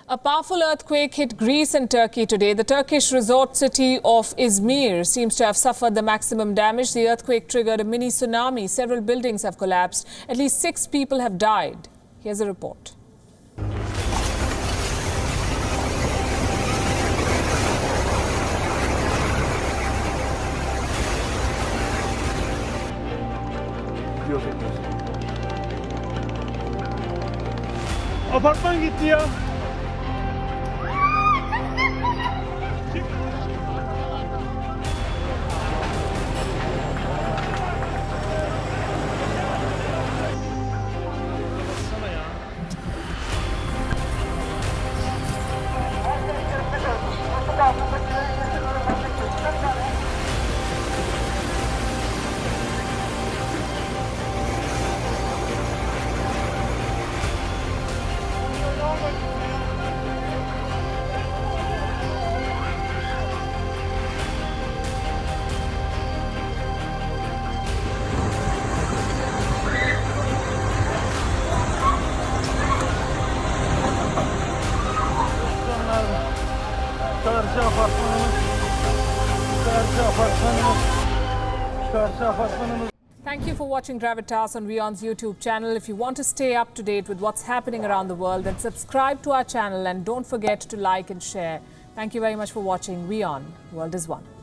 A powerful earthquake hit Greece and Turkey today. The Turkish resort city of Izmir seems to have suffered the maximum damage. The earthquake triggered a mini tsunami. Several buildings have collapsed. At least 6 people have died. Here's a report. Apartman gitti ya. Karşı apartmanımız. Thank you for watching Gravitas on WION's YouTube channel. If you want to stay up to date with what's happening around the world, then subscribe to our channel and don't forget to like and share. Thank you very much for watching WION. World is One.